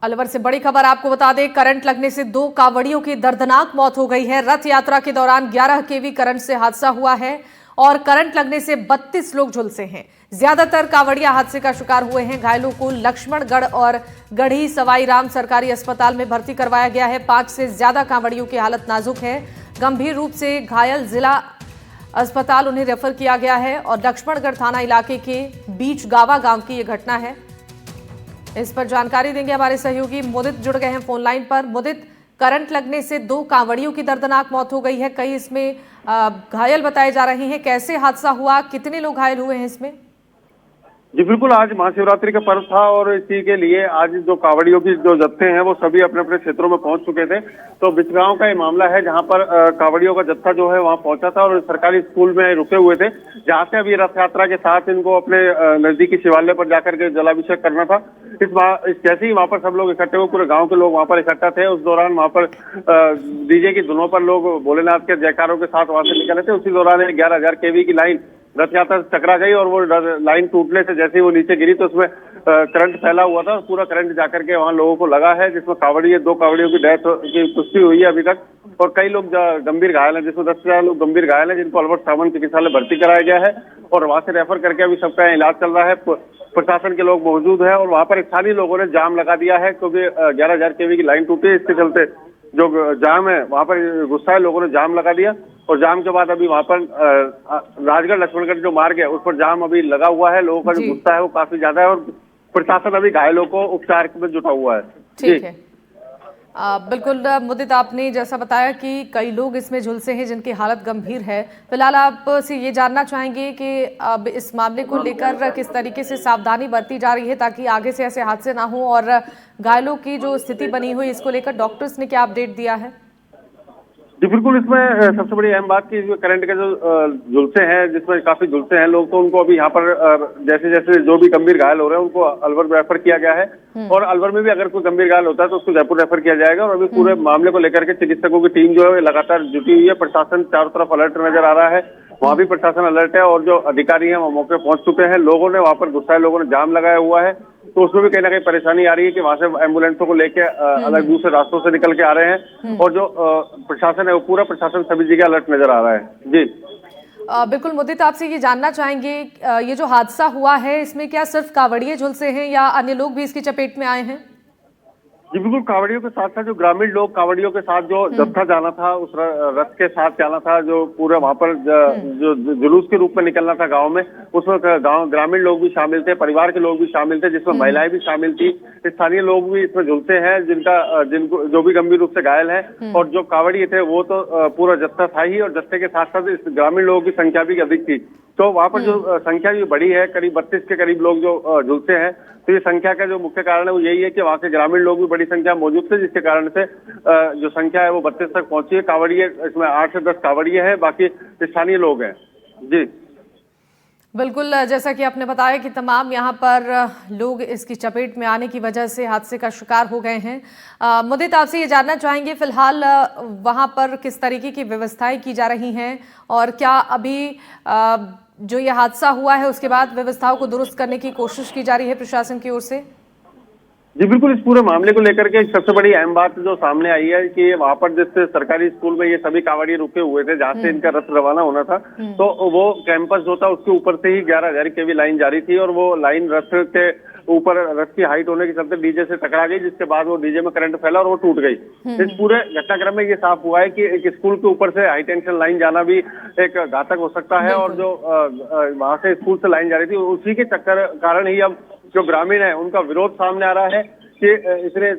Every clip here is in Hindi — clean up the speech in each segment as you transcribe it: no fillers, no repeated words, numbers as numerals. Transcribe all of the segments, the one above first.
अलवर से बड़ी खबर आपको बता दें, करंट लगने से 2 कांवड़ियों की दर्दनाक मौत हो गई है। रथ यात्रा के दौरान 11 केवी करंट से हादसा हुआ है और करंट लगने से 32 लोग झुलसे हैं। ज्यादातर कांवड़िया हादसे का शिकार हुए हैं। घायलों को लक्ष्मणगढ़ और गढ़ी सवाई राम सरकारी अस्पताल में भर्ती करवाया गया है। 5 से ज्यादा कांवड़ियों की हालत नाजुक है। गंभीर रूप से घायल जिला अस्पताल उन्हें रेफर किया गया है और लक्ष्मणगढ़ थाना इलाके के बीच गावा गांव की यह घटना है। इस पर जानकारी देंगे हमारे सहयोगी मुदित, जुड़ गए हैं फोन लाइन पर। मुदित, करंट लगने से 2 कांवड़ियों की दर्दनाक मौत हो गई है, कई इसमें घायल बताए जा रहे हैं। कैसे हादसा हुआ, कितने लोग घायल हुए हैं इसमें? जी बिल्कुल, आज महाशिवरात्रि का पर्व था और इसी के लिए आज जो कांवड़ियों की जो जत्थे हैं वो सभी अपने अपने क्षेत्रों में पहुंच चुके थे। तो बिचगांव का ये मामला है जहां पर कांवड़ियों का जत्था जो है वहां पहुंचा था और सरकारी स्कूल में रुके हुए थे, जहां से अभी रथ यात्रा के साथ इनको अपने नजदीकी शिवालय पर जाकर के जलाभिषेक करना था। जैसे ही वहां पर सब लोग इकट्ठे हुए, पूरे गाँव के लोग वहां पर इकट्ठा थे। उस दौरान वहां पर डीजे की धुनों पर लोग भोलेनाथ के जयकारों के साथ वहां से निकले थे। उसी दौरान 11,000 केवी की लाइन रथ यात्रा से टकरा गई और वो लाइन टूटने से जैसे ही वो नीचे गिरी तो उसमें करंट फैला हुआ था। पूरा करंट जाकर के वहां लोगों को लगा है, जिसमें 2 कांवड़ियों की डेथ की पुष्टि हुई है अभी तक और कई लोग गंभीर घायल हैं, जिसमें 10 से ज्यादा लोग गंभीर घायल हैं, जिनको अलवर सामान्य चिकित्सालय भर्ती कराया गया है और वहां से रेफर करके अभी सबका इलाज चल रहा है। प्रशासन के लोग मौजूद है और वहां पर स्थानीय लोगों ने जाम लगा दिया है क्योंकि 11,000 केवी की लाइन टूटी है। इसके चलते जो जाम है वहां पर गुस्सा है, लोगों ने जाम लगा दिया और जाम के बाद अभी वहां पर राजगढ़ लक्ष्मणगढ़ जो मार्ग है उस पर जाम अभी लगा हुआ है। लोगों का जो गुस्सा है वो काफी ज्यादा है और प्रशासन अभी घायलों को उपचार में जुटा हुआ है। ठीक है, बिल्कुल मुदित, आपने जैसा बताया कि कई लोग इसमें झुलसे हैं जिनकी हालत गंभीर है। फिलहाल आपसे ये जानना चाहेंगे कि अब इस मामले को लेकर किस तरीके से सावधानी बरती जा रही है ताकि आगे से ऐसे हादसे ना हो और घायलों की जो स्थिति बनी हुई इसको लेकर डॉक्टर्स ने क्या अपडेट दिया है? जी बिल्कुल, इसमें सबसे बड़ी अहम बात की करंट के जो झुलसे हैं, जिसमें काफी झुलसे हैं लोग, तो उनको अभी यहाँ पर जैसे जैसे जो भी गंभीर घायल हो रहे हैं उनको अलवर रेफर किया गया है और अलवर में भी अगर कोई गंभीर घायल होता है तो उसको जयपुर रेफर किया जाएगा। और अभी पूरे मामले को लेकर के चिकित्सकों की टीम जो है लगातार जुटी हुई है। प्रशासन चारों तरफ अलर्ट नजर आ रहा है, वहां भी प्रशासन अलर्ट है और जो अधिकारी हैं वो मौके पर पहुंच चुके हैं। लोगों ने वहां पर गुस्साए लोगों ने जाम लगाया हुआ है, तो उसमें भी कहीं ना कहीं परेशानी आ रही है कि वहां से एम्बुलेंसों को लेके अलग दूसरे रास्तों से निकल के आ रहे हैं और जो प्रशासन है वो पूरा प्रशासन सभी जगह अलर्ट नजर आ रहा है। जी बिल्कुल मुदित, आपसे ये जानना चाहेंगे ये जो हादसा हुआ है इसमें क्या सिर्फ कांवड़िए झुलसे हैं या अन्य लोग भी इसकी चपेट में आए हैं? जी बिल्कुल, कांवड़ियों के साथ साथ जो ग्रामीण लोग कांवड़ियों के साथ जो जत्था जाना था, उस रथ के साथ जाना था, जो पूरा वहां पर जो जुलूस के रूप में निकलना था गांव में, उसमें ग्रामीण लोग भी शामिल थे, परिवार के लोग भी शामिल थे, जिसमें महिलाएं भी शामिल थी, स्थानीय लोग भी इसमें झुलसे हैं जिनको जो भी गंभीर रूप से घायल हैं। और जो कांवड़िए थे वो तो पूरा जत्था था ही और जत्थे के साथ साथ इस ग्रामीण लोगों की संख्या भी अधिक थी। तो वहां पर जो संख्या भी बड़ी है, करीब 32 के करीब लोग जो झुलसे हैं, तो ये संख्या का जो मुख्य कारण है वो यही है कि वहां के ग्रामीण लोग भी बड़ी संख्या मौजूद थे, जिसके कारण से जो संख्या है वो 32 तक पहुंची है। कांवड़िए इसमें 8 से 10 कांवड़िए हैं, बाकी स्थानीय लोग हैं। जी बिल्कुल, जैसा कि आपने बताया कि तमाम यहाँ पर लोग इसकी चपेट में आने की वजह से हादसे का शिकार हो गए हैं। मुदित, आपसे ये जानना चाहेंगे फिलहाल वहाँ पर किस तरीके की व्यवस्थाएं की जा रही हैं और क्या अभी जो ये हादसा हुआ है उसके बाद व्यवस्थाओं को दुरुस्त करने की कोशिश की जा रही है प्रशासन की ओर से? जी बिल्कुल, इस पूरे मामले को लेकर के सबसे बड़ी अहम बात जो सामने आई है कि वहां पर जिस सरकारी स्कूल में ये सभी कांवड़िए रुके हुए थे, जहां से इनका रथ रवाना होना था, तो वो कैंपस जो था उसके ऊपर से ही 11,000 केवी लाइन जारी थी और वो लाइन रथ के ऊपर, रथ की हाइट होने के चलते डीजे से टकरा गई, जिसके बाद वो डीजे में करंट फैला और वो टूट गई। इस पूरे घटनाक्रम में ये साफ हुआ है कि एक स्कूल के ऊपर से हाई टेंशन लाइन जाना भी एक घातक हो सकता है और जो वहां से स्कूल से लाइन जा रही थी उसी के चक्कर कारण ही अब जो ग्रामीण है उनका विरोध सामने आ रहा है कि इतने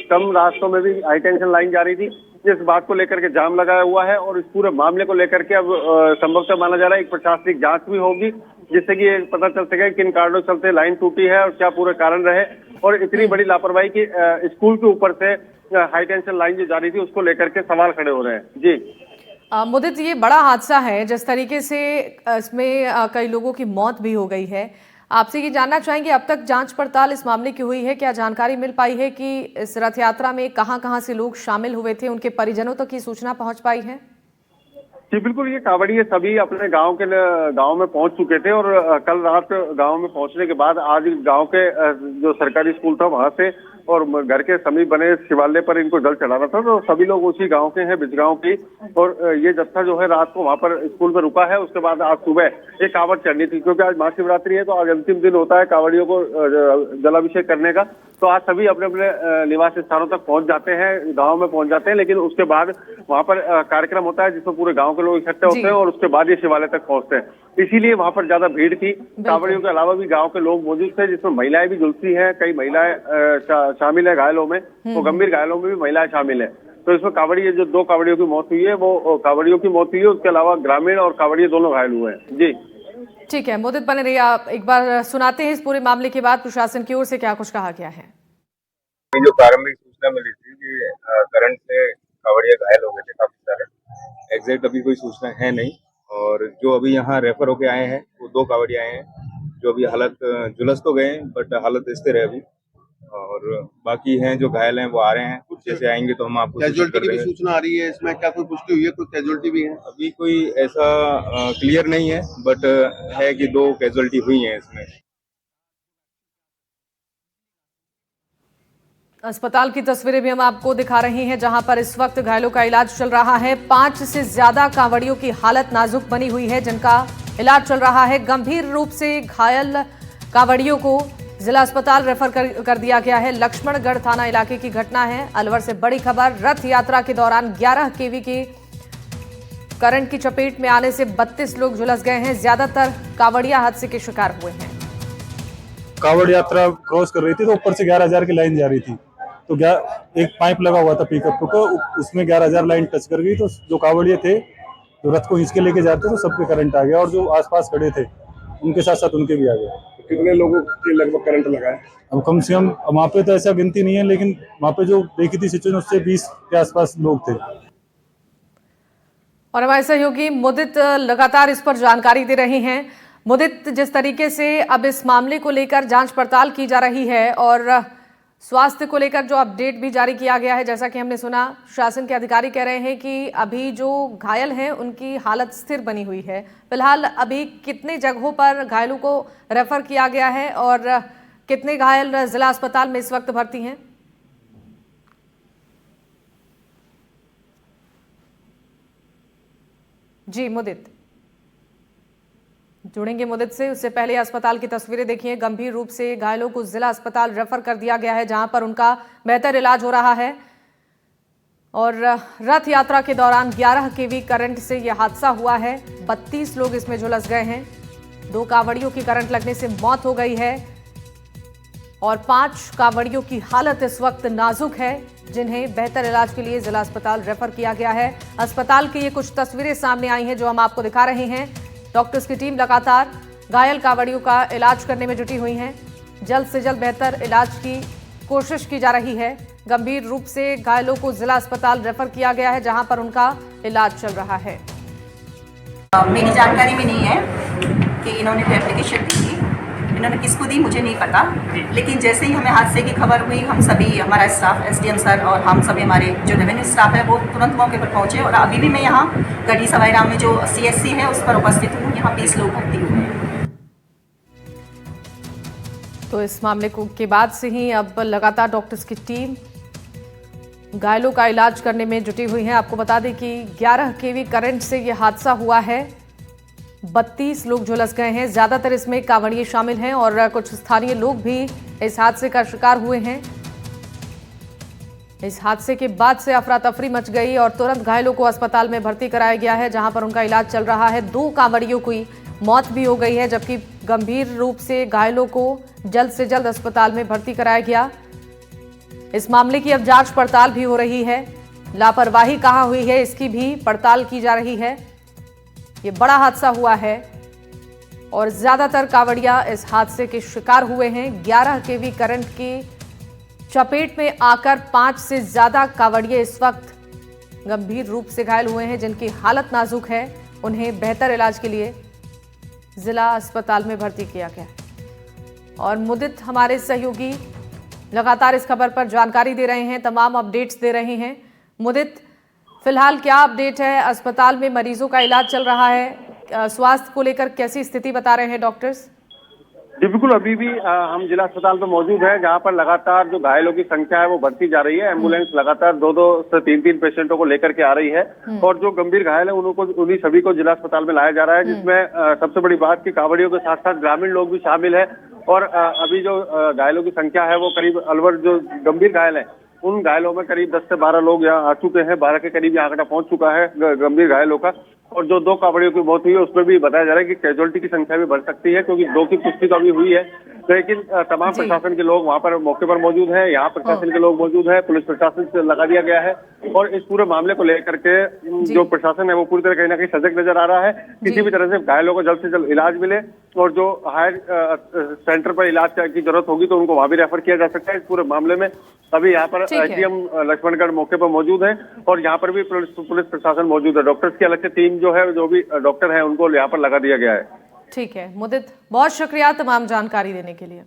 कम रास्तों में भी हाई टेंशन लाइन जा रही थी। इस बात को लेकर के जाम लगाया हुआ है और इस पूरे मामले को लेकर के अब संभवतः माना जा रहा है एक प्रशासनिक जांच भी होगी, जिससे कि पता चल सके किन कारणों के चलते लाइन टूटी है और क्या पूरे कारण रहे और इतनी बड़ी लापरवाही की स्कूल के ऊपर से हाई टेंशन लाइन जो जा रही थी उसको लेकर के सवाल खड़े हो रहे हैं। जी मुदित, ये बड़ा हादसा है, जिस तरीके से इसमें कई लोगों की मौत भी हो गई है। आपसे ये जानना चाहेंगे अब तक जांच पड़ताल इस मामले की हुई है? क्या जानकारी मिल पाई है कि इस रथ यात्रा में कहां-कहां से लोग शामिल हुए थे, उनके परिजनों तक ये सूचना पहुंच पाई है? जी बिल्कुल, ये कांवड़िए सभी अपने गांव में पहुंच चुके थे और कल रात गांव में पहुंचने के बाद आज गांव के जो सरकारी स्कूल था वहां से और घर के समीप बने शिवालय पर इनको जल चढ़ाना था। तो सभी लोग उसी गांव के हैं, बिजगांव की, और ये जत्था जो है रात को वहां पर स्कूल में रुका है। उसके बाद आज सुबह एक कांवड़ चढ़नी थी, क्योंकि आज महाशिवरात्रि है, तो आज अंतिम दिन होता है कांवड़ियों को जलाभिषेक करने का। तो आज सभी अपने अपने निवास स्थानों तक पहुंच जाते हैं, गाँव में पहुंच जाते हैं, लेकिन उसके बाद वहां पर कार्यक्रम होता है जिसमें पूरे गाँव के लोग इकट्ठे होते हैं और उसके बाद ये शिवालय तक पहुंचते हैं। इसीलिए वहां पर ज्यादा भीड़ थी। कांवड़ियों के अलावा भी गांव के लोग मौजूद थे, जिसमें महिलाएं भी झुलसी हैं, कई महिलाएं शामिल है घायलों में, तो गंभीर घायलों में भी महिलाएं शामिल है। तो इसमें कांवड़िए जो 2 कांवड़ियों की मौत हुई है, वो कांवड़ियों की मौत हुई है, उसके अलावा ग्रामीण और कांवड़िए दोनों घायल हुए हैं। जी ठीक है, मुदित बने रहिए। आप एक बार सुनाते हैं इस पूरे मामले के बाद प्रशासन की ओर से क्या कुछ कहा गया है। जो प्रारंभिक सूचना मिली थी कि करंट से कांवड़िया घायल हो गए थे काफी सारे, एग्जैक्ट अभी कोई सूचना है नहीं। और जो अभी यहाँ रेफर होके आए हैं वो 2 कांवड़िया आए हैं, जो अभी हालत झुलस तो गए हैं बट हालत स्थिर है अभी, और बाकी हैं जो घायल हैं वो आ रहे हैं। कुछ जैसे आएंगे तो हम आपको कैजुअलिटी की भी सूचना आ रही है, इसमें क्या कोई पुष्टि हुई है, कोई कैजुअलिटी भी है? अभी कोई ऐसा क्लियर नहीं है, बट है कि 2 कैजुअलिटी हुई हैं इसमें। अस्पताल की तस्वीरें भी हम आपको दिखा रहे हैं, जहां पर इस वक्त घायलों का इलाज चल रहा है। 5 से ज्यादा कांवड़ियों की हालत नाजुक बनी हुई है, जिनका इलाज चल रहा है। गंभीर रूप से घायल कांवड़ियों को जिला अस्पताल रेफर कर दिया गया है। लक्ष्मणगढ़ थाना इलाके की घटना है। अलवर से बड़ी खबर, रथ यात्रा के दौरान 11 केवी की करंट की चपेट में आने से 32 लोग झुलस गए हैं। ज्यादातर कांवड़िया हादसे के शिकार हुए हैं। कांवड़ यात्रा क्रॉस कर रही थी, तो ऊपर से 11,000 की लाइन जा रही थी, तो एक पाइप लगा हुआ था पिकअप को, उसमें 11,000 लाइन टच कर गई। तो जो कांवड़िए थे जो रथ को खींच के लेके जाते तो सबके करंट आ गया, और जो आसपास खड़े थे उनके साथ साथ उनके भी आ गया। तो कितने लोगों के लगभग करंट लगा है? अब कम से कम वहाँ पे तो ऐसा गिनती नहीं है, लेकिन वहाँ पे जो देखी थी सिचुएशन उससे 20 के आसपास लोग थे। और हमारे सहयोगी मुदित लगातार इस पर जानकारी दे रहे हैं। मुदित, जिस तरीके से अब इस मामले को लेकर जांच पड़ताल की जा रही है और स्वास्थ्य को लेकर जो अपडेट भी जारी किया गया है, जैसा कि हमने सुना, शासन के अधिकारी कह रहे हैं कि अभी जो घायल हैं उनकी हालत स्थिर बनी हुई है। फिलहाल अभी कितने जगहों पर घायलों को रेफर किया गया है और कितने घायल जिला अस्पताल में इस वक्त भर्ती हैं? जी मुदित, जुड़ेंगे मुदित से। उससे पहले अस्पताल की तस्वीरें देखिए। गंभीर रूप से घायलों को जिला अस्पताल रेफर कर दिया गया है, जहां पर उनका बेहतर इलाज हो रहा है। और रथ यात्रा के दौरान 11 केवी करंट से यह हादसा हुआ है। 32 लोग इसमें झुलस गए हैं। 2 कांवड़ियों की करंट लगने से मौत हो गई है और 5 कांवड़ियों की हालत इस वक्त नाजुक है, जिन्हें बेहतर इलाज के लिए जिला अस्पताल रेफर किया गया है। अस्पताल की ये कुछ तस्वीरें सामने आई हैं जो हम आपको दिखा रहे हैं। डॉक्टर्स की टीम लगातार घायल कांवड़ियों का इलाज करने में जुटी हुई है। जल्द से जल्द बेहतर इलाज की कोशिश की जा रही है। गंभीर रूप से घायलों को जिला अस्पताल रेफर किया गया है, जहां पर उनका इलाज चल रहा है। मेरी जानकारी में नहीं है कि इन्होंने कोई एप्लीकेशन दी थी, इन्होंने किसको दी मुझे नहीं पता, लेकिन जैसे ही हमें हादसे की खबर हुई, हम सभी, हमारा स्टाफ, एसडीएम सर और हम सभी हमारे जो रेवेन्यू स्टाफ है वो तुरंत मौके पर पहुंचे। और अभी भी मैं यहाँ गढ़ी सवाई राम में जो सीएससी है उस पर उपस्थित हूँ। यहाँ 20 लोग भर्ती हुए हैं। तो इस मामले के बाद से ही अब लगातार डॉक्टर्स की टीम घायलों का इलाज करने में जुटी हुई है। आपको बता दें कि 11 केवी करंट से यह हादसा हुआ है। 32 लोग झुलस गए हैं। ज्यादातर इसमें कांवड़िए शामिल हैं और कुछ स्थानीय लोग भी इस हादसे का शिकार हुए हैं। इस हादसे के बाद से अफरा तफरी मच गई और तुरंत घायलों को अस्पताल में भर्ती कराया गया है, जहां पर उनका इलाज चल रहा है। 2 कांवड़ियों की मौत भी हो गई है, जबकि गंभीर रूप से घायलों को जल्द से जल्द अस्पताल में भर्ती कराया गया। इस मामले की अब जांच पड़ताल भी हो रही है। लापरवाही कहां हुई है इसकी भी पड़ताल की जा रही है। ये बड़ा हादसा हुआ है और ज्यादातर कांवड़िया इस हादसे के शिकार हुए हैं। 11 केवी करंट की चपेट में आकर 5 से ज्यादा कांवड़िए इस वक्त गंभीर रूप से घायल हुए हैं, जिनकी हालत नाजुक है। उन्हें बेहतर इलाज के लिए जिला अस्पताल में भर्ती किया गया है। और मुदित हमारे सहयोगी लगातार इस खबर पर जानकारी दे रहे हैं, तमाम अपडेट्स दे रहे हैं। मुदित, फिलहाल क्या अपडेट है? अस्पताल में मरीजों का इलाज चल रहा है, स्वास्थ्य को लेकर कैसी स्थिति बता रहे हैं डॉक्टर्स? जी बिल्कुल, अभी भी हम जिला अस्पताल में मौजूद हैं, जहां पर लगातार जो घायलों की संख्या है वो बढ़ती जा रही है। एम्बुलेंस लगातार 2-2 से 3-3 पेशेंटों को लेकर के आ रही है और जो गंभीर घायल है उन्हीं सभी को जिला अस्पताल में लाया जा रहा है, जिसमें सबसे बड़ी बात कि कांवड़ियों के साथ साथ ग्रामीण लोग भी शामिल है। और अभी जो घायलों की संख्या है वो करीब अलवर जो गंभीर घायल है उन घायलों में करीब 10 से 12 लोग यहाँ आ चुके हैं। 12 के करीब यहाँ आंकड़ा पहुंच चुका है गंभीर घायलों का। और जो 2 कांवड़ियों की मौत हुई है उसमें भी बताया जा रहा है कि कैजुअलिटी की संख्या भी बढ़ सकती है, क्योंकि 2 की पुष्टि तो अभी हुई है, लेकिन तमाम प्रशासन के लोग वहां पर मौके पर मौजूद हैं। यहाँ प्रशासन के लोग मौजूद हैं, पुलिस प्रशासन से लगा दिया गया है और इस पूरे मामले को लेकर के जो प्रशासन है वो पूरी तरह कहीं ना कहीं सजग नजर आ रहा है। किसी भी तरह से घायलों को जल्द से जल्द इलाज मिले और जो हायर सेंटर पर इलाज की जरूरत होगी तो उनको वहां भी रेफर किया जा सकता है। इस पूरे मामले में अभी यहाँ पर एसडीएम लक्ष्मणगढ़ मौके पर मौजूद है और यहाँ पर भी पुलिस प्रशासन मौजूद है। डॉक्टर्स की अलग से टीम जो है, जो भी डॉक्टर है उनको यहाँ पर लगा दिया गया है। ठीक है मुदित, बहुत शुक्रिया तमाम जानकारी देने के लिए।